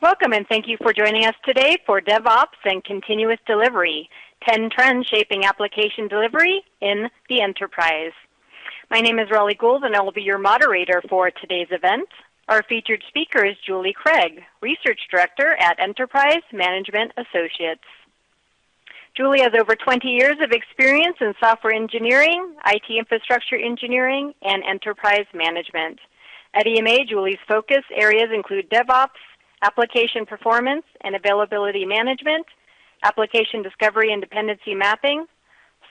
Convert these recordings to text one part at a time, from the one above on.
Welcome and thank you for joining us today for DevOps and Continuous Delivery, 10 Trends Shaping Application Delivery in the Enterprise. My name is Raleigh Gould and I will be your moderator for today's event. Our featured speaker is Julie Craig, Research Director at Enterprise Management Associates. Julie has over 20 years of experience in software engineering, IT infrastructure engineering, and enterprise management. At EMA, Julie's focus areas include DevOps, application performance and availability management, application discovery and dependency mapping,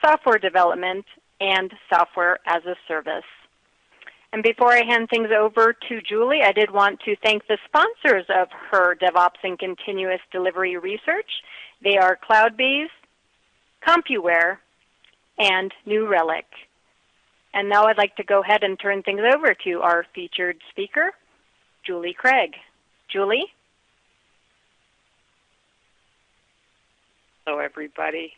software development, and software as a service. And before I hand things over to Julie, I did want to thank the sponsors of her DevOps and Continuous Delivery research. They are CloudBees, CompuWare, and New Relic. And now I'd like to go ahead and turn things over to our featured speaker, Julie Craig. Julie? Hello, everybody.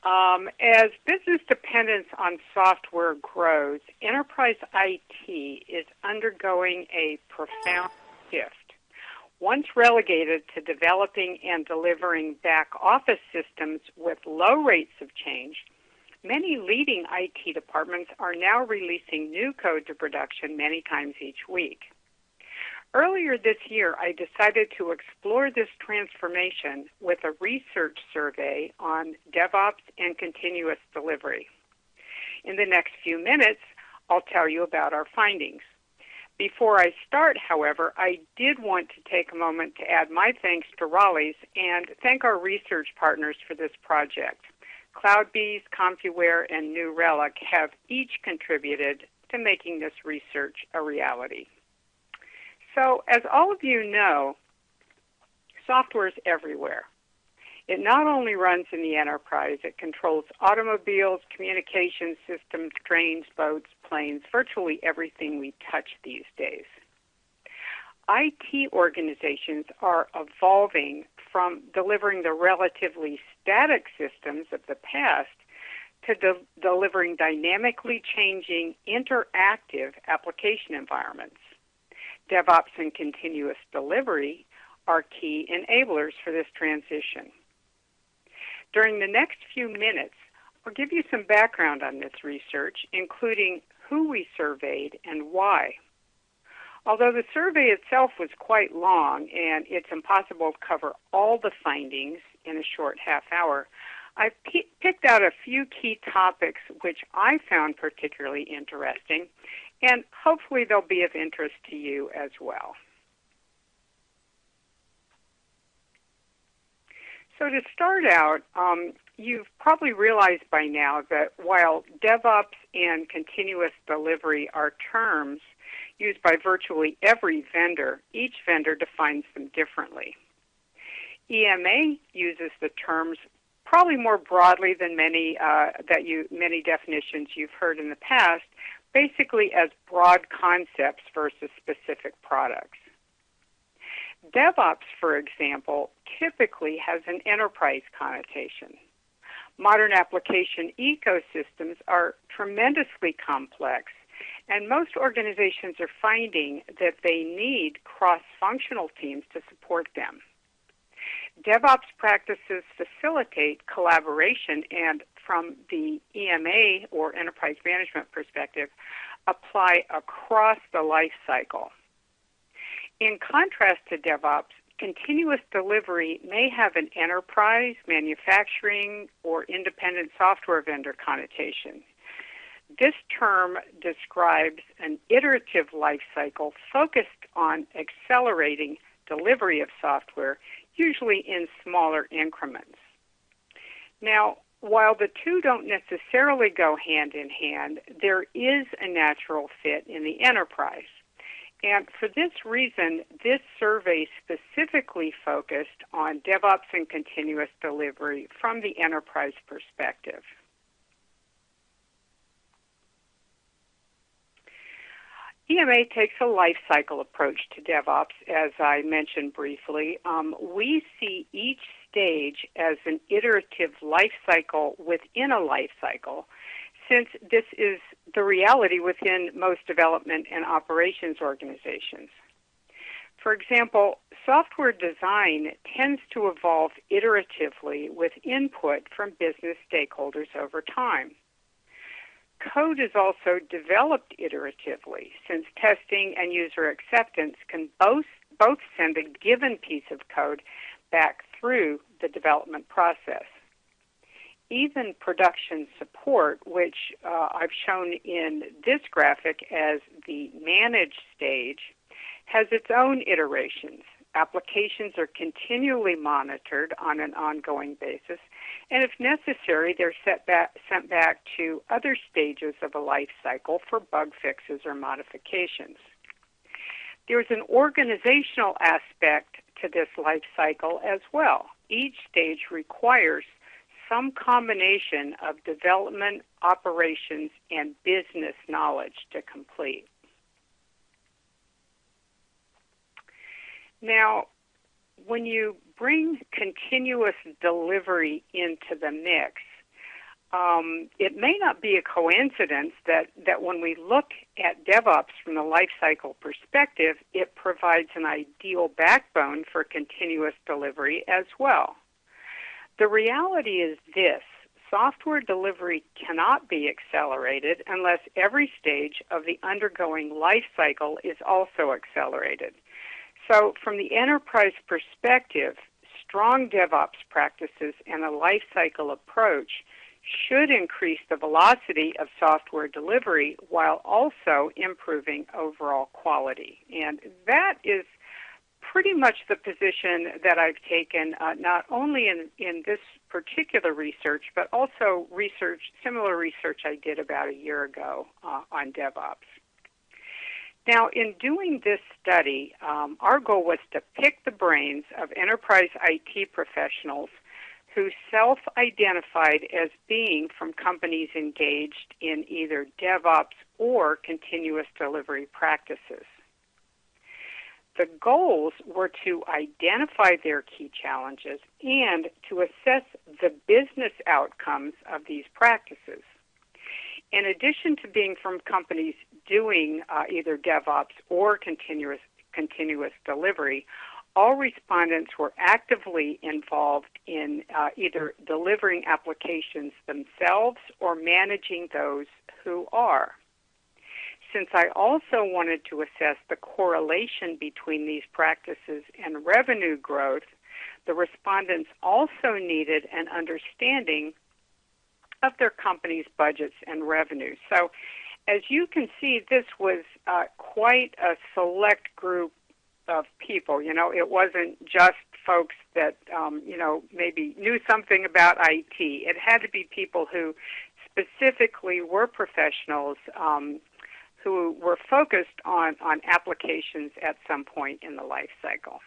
As business dependence on software grows, enterprise IT is undergoing a profound shift. Once relegated to developing and delivering back-office systems with low rates of change, many leading IT departments are now releasing new code to production many times each week. Earlier this year, I decided to explore this transformation with a research survey on DevOps and continuous delivery. In the next few minutes, I'll tell you about our findings. Before I start, however, I did want to take a moment to add my thanks to Raleigh's and thank our research partners for this project. CloudBees, CompuWare, and New Relic have each contributed to making this research a reality. So, as all of you know, software is everywhere. It not only runs in the enterprise, it controls automobiles, communication systems, trains, boats, planes, virtually everything we touch these days. IT organizations are evolving from delivering the relatively static systems of the past to delivering dynamically changing, interactive application environments. DevOps and continuous delivery are key enablers for this transition. During the next few minutes, I'll give you some background on this research, including who we surveyed and why. Although the survey itself was quite long and it's impossible to cover all the findings in a short half hour, I've picked out a few key topics which I found particularly interesting, and hopefully they'll be of interest to you as well. So to start out, you've probably realized by now that while DevOps and continuous delivery are terms used by virtually every vendor, each vendor defines them differently. EMA uses the terms probably more broadly than many definitions you've heard in the past, basically as broad concepts versus specific products. DevOps, for example, typically has an enterprise connotation. Modern application ecosystems are tremendously complex, and most organizations are finding that they need cross-functional teams to support them. DevOps practices facilitate collaboration and, from the EMA or enterprise management perspective, apply across the life cycle. In contrast to DevOps, continuous delivery may have an enterprise, manufacturing, or independent software vendor connotation. This term describes an iterative life cycle focused on accelerating delivery of software, usually in smaller increments. Now, while the two don't necessarily go hand in hand, there is a natural fit in the enterprise. And for this reason, this survey specifically focused on DevOps and continuous delivery from the enterprise perspective. EMA takes a life cycle approach to DevOps, as I mentioned briefly. We see each stage as an iterative life cycle within a life cycle, since this is the reality within most development and operations organizations. For example, software design tends to evolve iteratively with input from business stakeholders over time. Code is also developed iteratively, since testing and user acceptance can both send a given piece of code back through the development process. Even production support, which I've shown in this graphic as the managed stage, has its own iterations. Applications are continually monitored on an ongoing basis, and if necessary, they're sent back to other stages of a life cycle for bug fixes or modifications. There's an organizational aspect to this life cycle as well. Each stage requires some combination of development, operations, and business knowledge to complete. Now, when you bring continuous delivery into the mix, it may not be a coincidence that when we look at DevOps from the lifecycle perspective, it provides an ideal backbone for continuous delivery as well. The reality is this: software delivery cannot be accelerated unless every stage of the undergoing life cycle is also accelerated. So from the enterprise perspective, strong DevOps practices and a life cycle approach should increase the velocity of software delivery while also improving overall quality. And that is pretty much the position that I've taken, not only in this particular research, but also similar research I did about a year ago on DevOps. Now, in doing this study, our goal was to pick the brains of enterprise IT professionals who self-identified as being from companies engaged in either DevOps or continuous delivery practices. The goals were to identify their key challenges and to assess the business outcomes of these practices. In addition to being from companies doing either DevOps or continuous delivery, all respondents were actively involved in either delivering applications themselves or managing those who are. Since I also wanted to assess the correlation between these practices and revenue growth, the respondents also needed an understanding of their company's budgets and revenues. So as you can see, this was quite a select group of people. You know, it wasn't just folks that, maybe knew something about IT. It had to be people who specifically were professionals who were focused on applications at some point in the life cycle.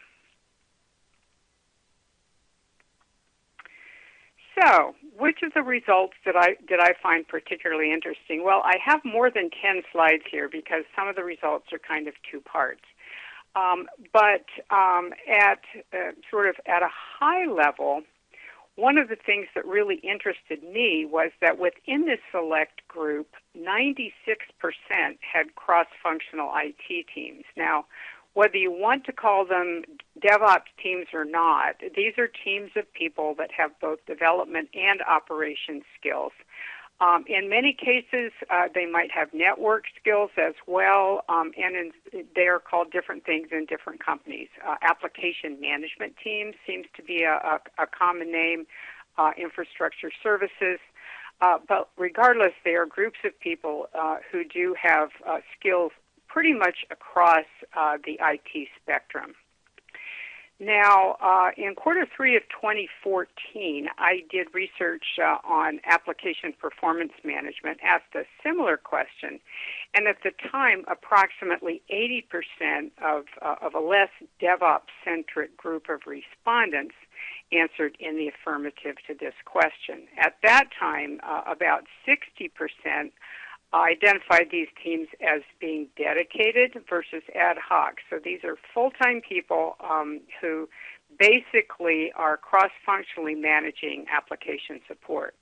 So, which of the results did I find particularly interesting? Well, I have more than 10 slides here because some of the results are kind of two parts. But at a high level, one of the things that really interested me was that within this select group, 96% had cross-functional IT teams. Now, whether you want to call them DevOps teams or not, these are teams of people that have both development and operations skills. In many cases, they might have network skills as well, and they are called different things in different companies. Application management teams seems to be a common name, infrastructure services. But regardless, they are groups of people who do have skills pretty much across the IT spectrum. Now, in quarter 3 of 2014, I did research on application performance management, asked a similar question, and at the time, approximately 80% of a less DevOps-centric group of respondents answered in the affirmative to this question. At that time, about 60% identified these teams as being dedicated versus ad hoc. So these are full-time people who basically are cross-functionally managing application support.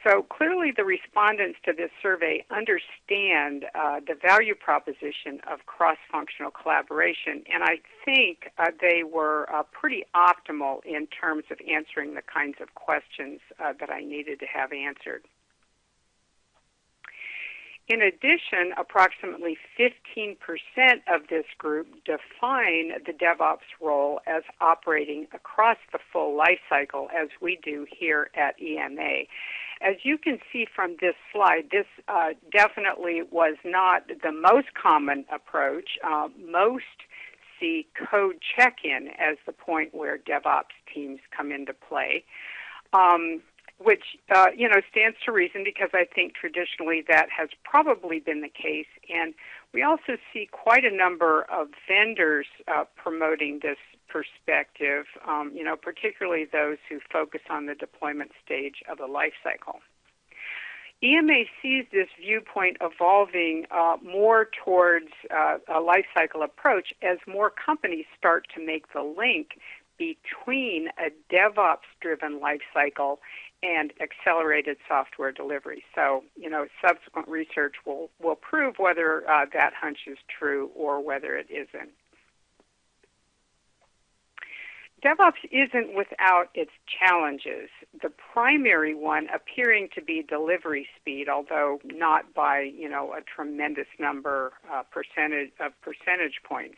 So clearly the respondents to this survey understand the value proposition of cross-functional collaboration, and I think they were pretty optimal in terms of answering the kinds of questions that I needed to have answered. In addition, approximately 15% of this group define the DevOps role as operating across the full life cycle, as we do here at EMA. As you can see from this slide, this definitely was not the most common approach. Most see code check-in as the point where DevOps teams come into play. Which stands to reason, because I think traditionally that has probably been the case. And we also see quite a number of vendors promoting this perspective, particularly those who focus on the deployment stage of the life cycle. EMA sees this viewpoint evolving more towards a life cycle approach as more companies start to make the link between a DevOps-driven life cycle and accelerated software delivery. So, subsequent research will prove whether that hunch is true or whether it isn't. DevOps isn't without its challenges, the primary one appearing to be delivery speed, although not by, a tremendous number percentage points.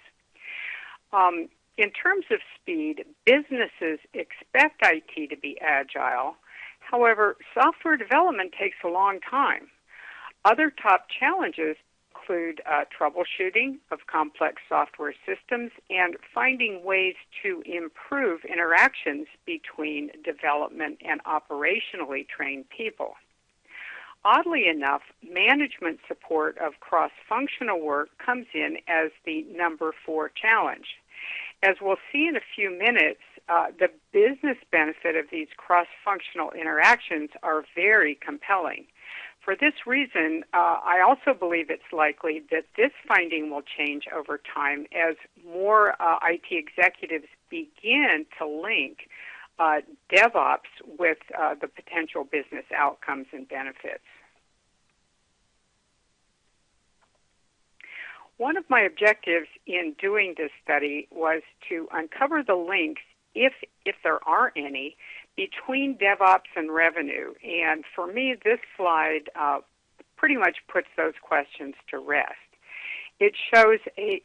In terms of speed, businesses expect IT to be agile. However, software development takes a long time. Other top challenges include troubleshooting of complex software systems and finding ways to improve interactions between development and operationally trained people. Oddly enough, management support of cross-functional work comes in as the number 4 challenge. As we'll see in a few minutes, the business benefit of these cross-functional interactions are very compelling. For this reason, I also believe it's likely that this finding will change over time as more IT executives begin to link DevOps with the potential business outcomes and benefits. One of my objectives in doing this study was to uncover the links, if there are any, between DevOps and revenue. And for me, this slide pretty much puts those questions to rest. It shows a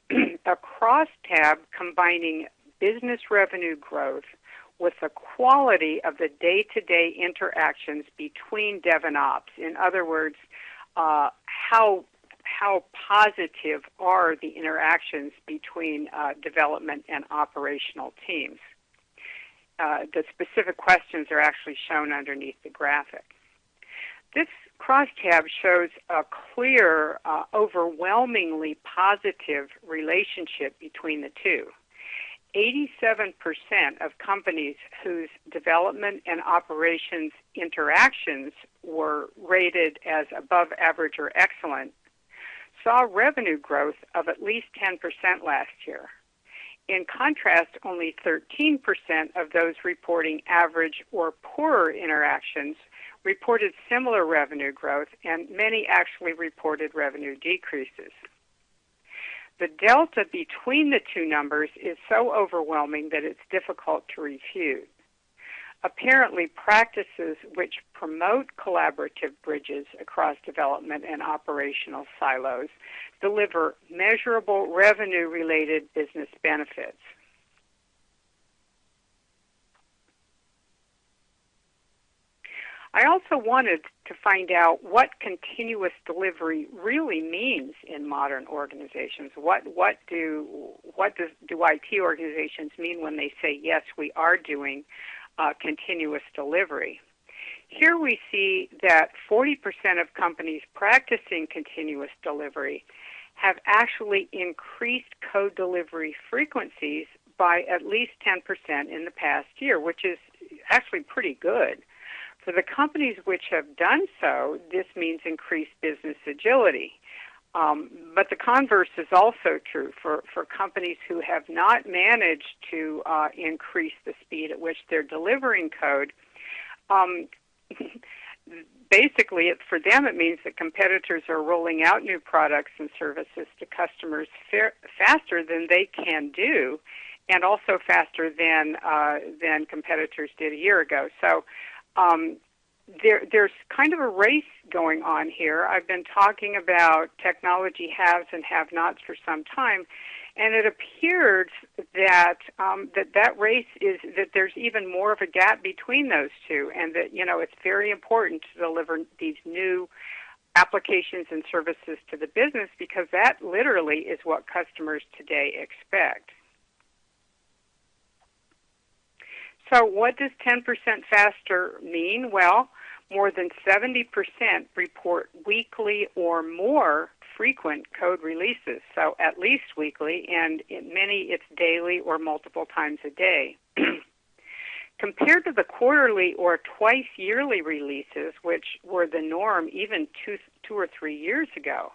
crosstab combining business revenue growth with the quality of the day-to-day interactions between Dev and Ops. In other words, how positive are the interactions between development and operational teams. The specific questions are actually shown underneath the graphic. This crosstab shows a clear, overwhelmingly positive relationship between the two. 87% of companies whose development and operations interactions were rated as above average or excellent saw revenue growth of at least 10% last year. In contrast, only 13% of those reporting average or poorer interactions reported similar revenue growth, and many actually reported revenue decreases. The delta between the two numbers is so overwhelming that it's difficult to refute. Apparently, practices which promote collaborative bridges across development and operational silos deliver measurable revenue-related business benefits. I also wanted to find out what continuous delivery really means in modern organizations. What do IT organizations mean when they say, yes, we are doing continuous delivery? Here we see that 40% of companies practicing continuous delivery have actually increased code delivery frequencies by at least 10% in the past year, which is actually pretty good. For the companies which have done so, this means increased business agility. But the converse is also true for companies who have not managed to increase the speed at which they're delivering code. basically, for them, it means that competitors are rolling out new products and services to customers faster than they can do, and also faster than competitors did a year ago. So there's kind of a race going on here. I've been talking about technology haves and have-nots for some time, and it appears that that race is that there's even more of a gap between those two, and that it's very important to deliver these new applications and services to the business, because that literally is what customers today expect. So what does 10% faster mean? Well, more than 70% report weekly or more frequent code releases, so at least weekly, and in many it's daily or multiple times a day. Compared to the quarterly or twice yearly releases, which were the norm even two or 3 years ago,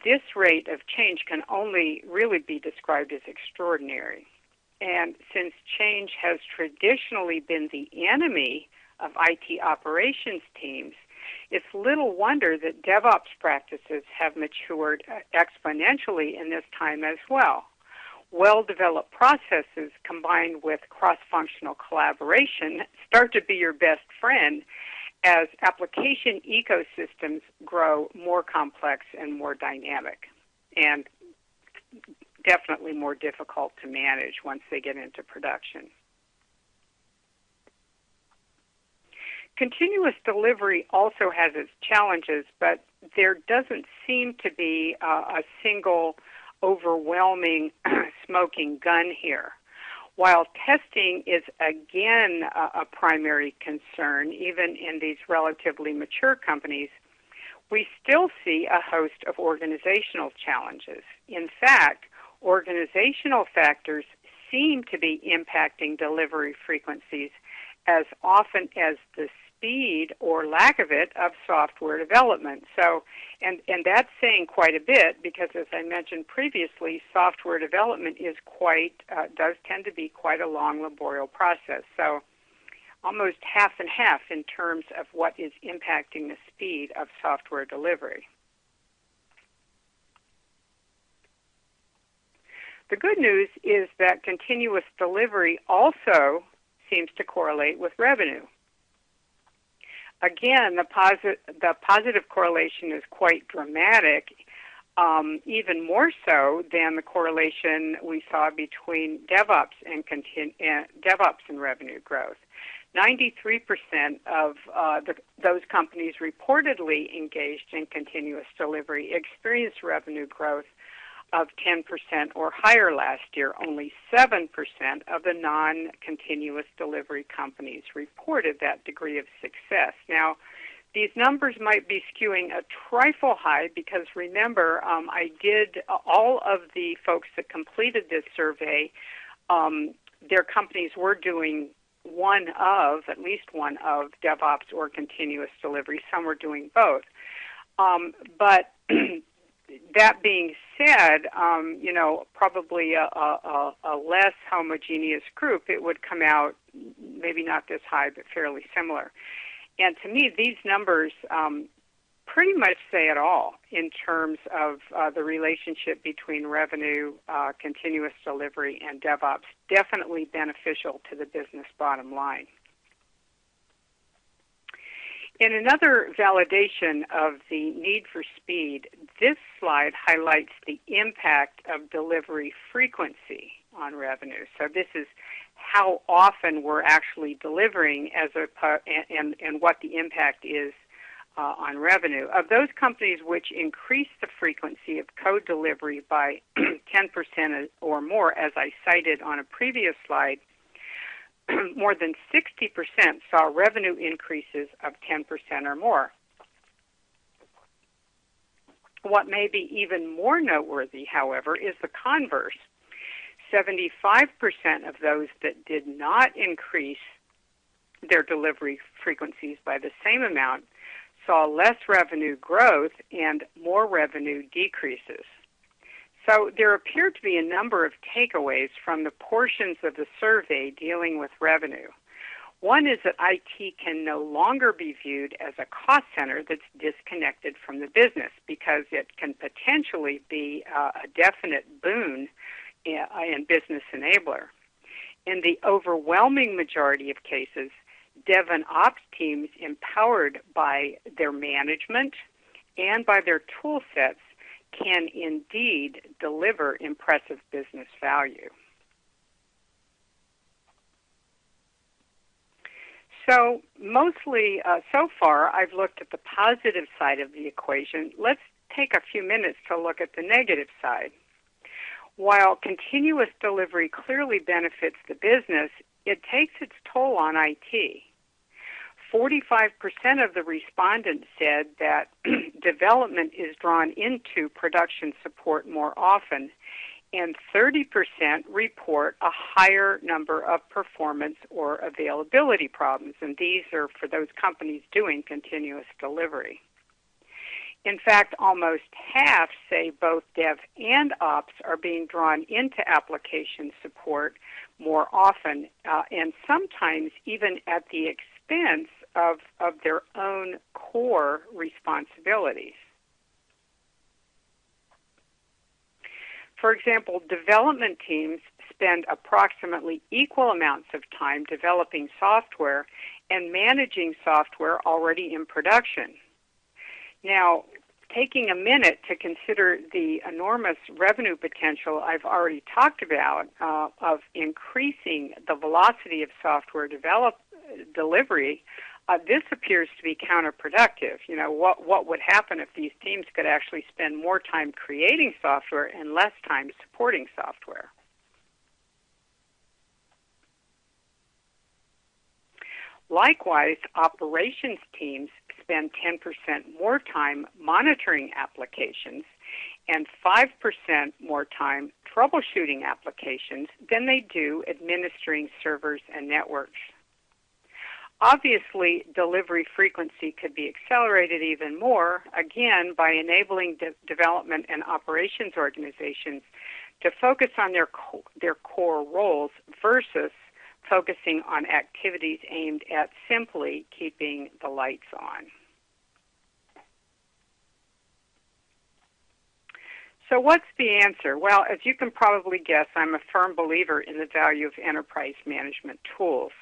this rate of change can only really be described as extraordinary. And since change has traditionally been the enemy of IT operations teams, it's little wonder that DevOps practices have matured exponentially in this time as well. Well-developed processes combined with cross-functional collaboration start to be your best friend as application ecosystems grow more complex and more dynamic, and definitely more difficult to manage once they get into production. Continuous delivery also has its challenges, but there doesn't seem to be a single overwhelming smoking gun here. While testing is again a primary concern, even in these relatively mature companies, we still see a host of organizational challenges. In fact, organizational factors seem to be impacting delivery frequencies as often as the speed or lack of it of software development. So, and that's saying quite a bit, because as I mentioned previously, software development is does tend to be quite a long, laborious process. So almost half and half in terms of what is impacting the speed of software delivery. The good news is that continuous delivery also seems to correlate with revenue. Again, the positive correlation is quite dramatic, even more so than the correlation we saw between DevOps and revenue growth. 93% of those companies reportedly engaged in continuous delivery experienced revenue growth of 10% or higher last year. Only 7% of the non-continuous delivery companies reported that degree of success. Now, these numbers might be skewing a trifle high because, remember, all of the folks that completed this survey, their companies were doing at least one of DevOps or continuous delivery. Some were doing both. But that being said, probably a less homogeneous group, it would come out maybe not this high, but fairly similar. And to me, these numbers pretty much say it all in terms of the relationship between revenue, continuous delivery, and DevOps. Definitely beneficial to the business bottom line. In another validation of the need for speed, this slide highlights the impact of delivery frequency on revenue. So this is how often we're actually delivering and what the impact is on revenue. Of those companies which increase the frequency of code delivery by 10% or more, as I cited on a previous slide, more than 60% saw revenue increases of 10% or more. What may be even more noteworthy, however, is the converse. 75% of those that did not increase their delivery frequencies by the same amount saw less revenue growth and more revenue decreases. So there appear to be a number of takeaways from the portions of the survey dealing with revenue. One is that IT can no longer be viewed as a cost center that's disconnected from the business, because it can potentially be a definite boon and business enabler. In the overwhelming majority of cases, Dev and Ops teams, empowered by their management and by their tool sets, can indeed deliver impressive business value. So mostly, so far, I've looked at the positive side of the equation. Let's take a few minutes to look at the negative side. While continuous delivery clearly benefits the business, it takes its toll on IT. 45% of the respondents said that development is drawn into production support more often, and 30% report a higher number of performance or availability problems, and these are for those companies doing continuous delivery. In fact, almost half say both Dev and Ops are being drawn into application support more often, and sometimes even at the expense of their own core responsibilities. For example, development teams spend approximately equal amounts of time developing software and managing software already in production. Now, taking a minute to consider the enormous revenue potential I've already talked about of increasing the velocity of software delivery, this appears to be counterproductive. You know, what would happen if these teams could actually spend more time creating software and less time supporting software? Likewise, operations teams spend 10% more time monitoring applications and 5% more time troubleshooting applications than they do administering servers and networks. Obviously, delivery frequency could be accelerated even more, again, by enabling development and operations organizations to focus on their core roles versus focusing on activities aimed at simply keeping the lights on. So what's the answer? Well, as you can probably guess, I'm a firm believer in the value of enterprise management tools.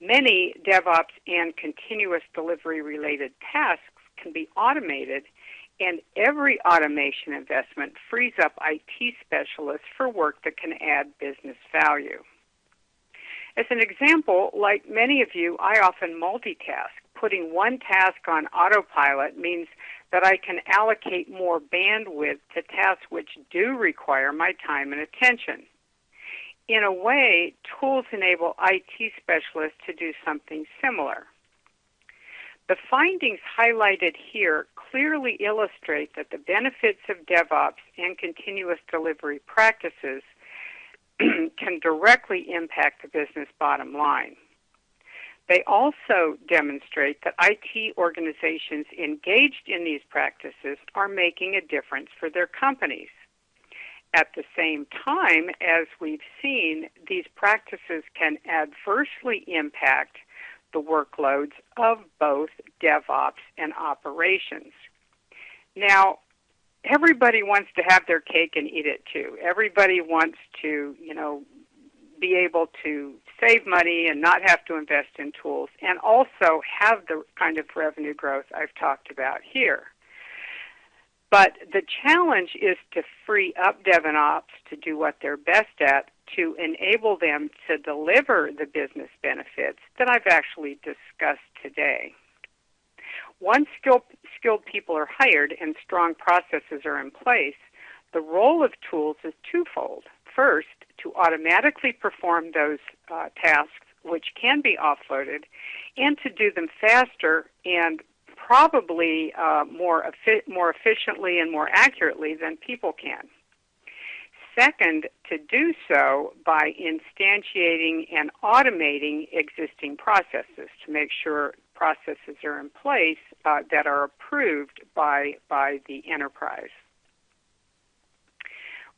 Many DevOps and continuous delivery-related tasks can be automated, and every automation investment frees up IT specialists for work that can add business value. As an example, like many of you, I often multitask. Putting one task on autopilot means that I can allocate more bandwidth to tasks which do require my time and attention. In a way, tools enable IT specialists to do something similar. The findings highlighted here clearly illustrate that the benefits of DevOps and continuous delivery practices can directly impact the business bottom line. They also demonstrate that IT organizations engaged in these practices are making a difference for their companies. At the same time, as we've seen, these practices can adversely impact the workloads of both DevOps and operations. Now, everybody wants to have their cake and eat it too. Everybody wants to, be able to save money and not have to invest in tools, and also have the kind of revenue growth I've talked about here. But the challenge is to free up Dev and Ops to do what they're best at, to enable them to deliver the business benefits that I've actually discussed today. Once skilled people are hired and strong processes are in place, the role of tools is twofold. First, to automatically perform those tasks which can be offloaded, and to do them faster and probably more efficiently and more accurately than people can. Second, to do so by instantiating and automating existing processes to make sure processes are in place that are approved by the enterprise.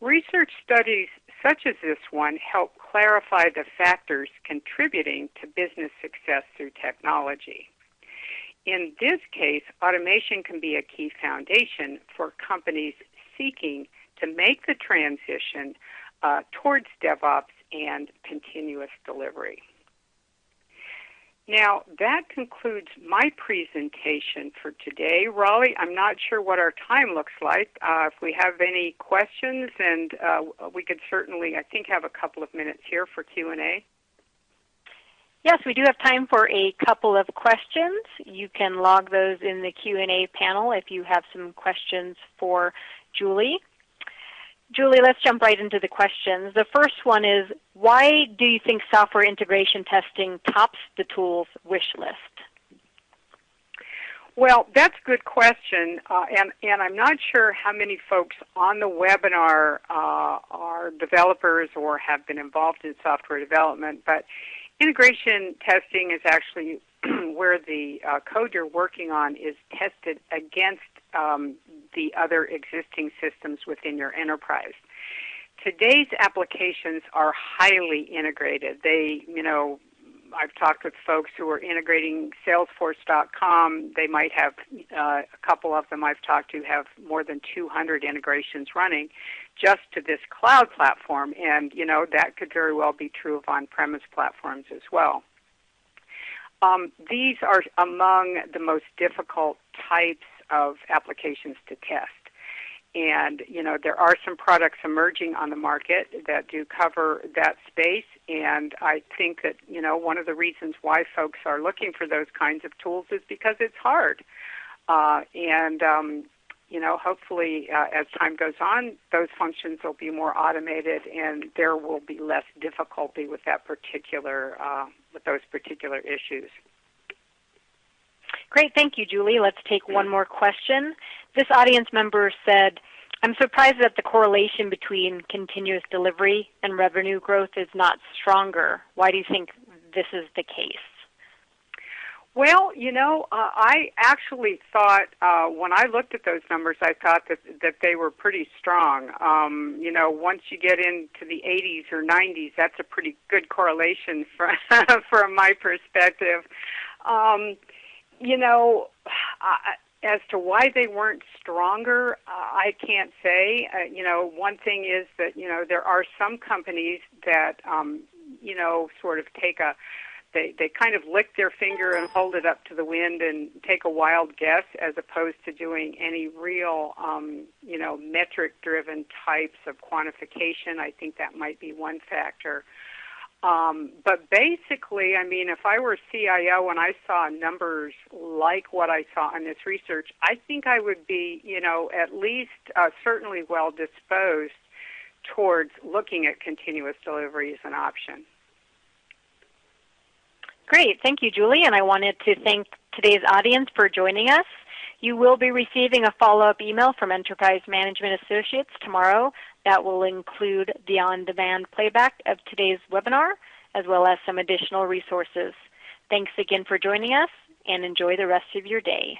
Research studies such as this one help clarify the factors contributing to business success through technology. In this case, automation can be a key foundation for companies seeking to make the transition towards DevOps and continuous delivery. Now, that concludes my presentation for today. Raleigh, I'm not sure what our time looks like. If we have any questions, and we could certainly, I think, have a couple of minutes here for Q&A. Yes, we do have time for a couple of questions. You can log those in the Q&A panel if you have some questions for Julie. Julie, let's jump right into the questions. The first one is, why do you think software integration testing tops the tools wish list? Well, that's a good question, and I'm not sure how many folks on the webinar are developers or have been involved in software development, but integration testing is actually where the code you're working on is tested against the other existing systems within your enterprise. Today's applications are highly integrated. I've talked with folks who are integrating Salesforce.com. They might have, a couple of them I've talked to have more than 200 integrations running just to this cloud platform, and that could very well be true of on-premise platforms as well. These are among the most difficult types of applications to test. And, there are some products emerging on the market that do cover that space, and I think that, one of the reasons why folks are looking for those kinds of tools is because it's hard. Hopefully, as time goes on, those functions will be more automated, and there will be less difficulty with that particular, with those particular issues. Great, thank you, Julie. Let's take one more question. This audience member said, I'm surprised that the correlation between continuous delivery and revenue growth is not stronger. Why do you think this is the case? Well, I actually thought when I looked at those numbers, I thought that they were pretty strong. Once you get into the 80s or 90s, that's a pretty good correlation from my perspective. As to why they weren't stronger, I can't say. One thing is that, there are some companies that, sort of take they kind of lick their finger and hold it up to the wind and take a wild guess, as opposed to doing any real, metric-driven types of quantification. I think that might be one factor. But basically, if I were a CIO and I saw numbers like what I saw in this research, I think I would be, at least certainly well disposed towards looking at continuous delivery as an option. Great. Thank you, Julie. And I wanted to thank today's audience for joining us. You will be receiving a follow-up email from Enterprise Management Associates tomorrow that will include the on-demand playback of today's webinar, as well as some additional resources. Thanks again for joining us, and enjoy the rest of your day.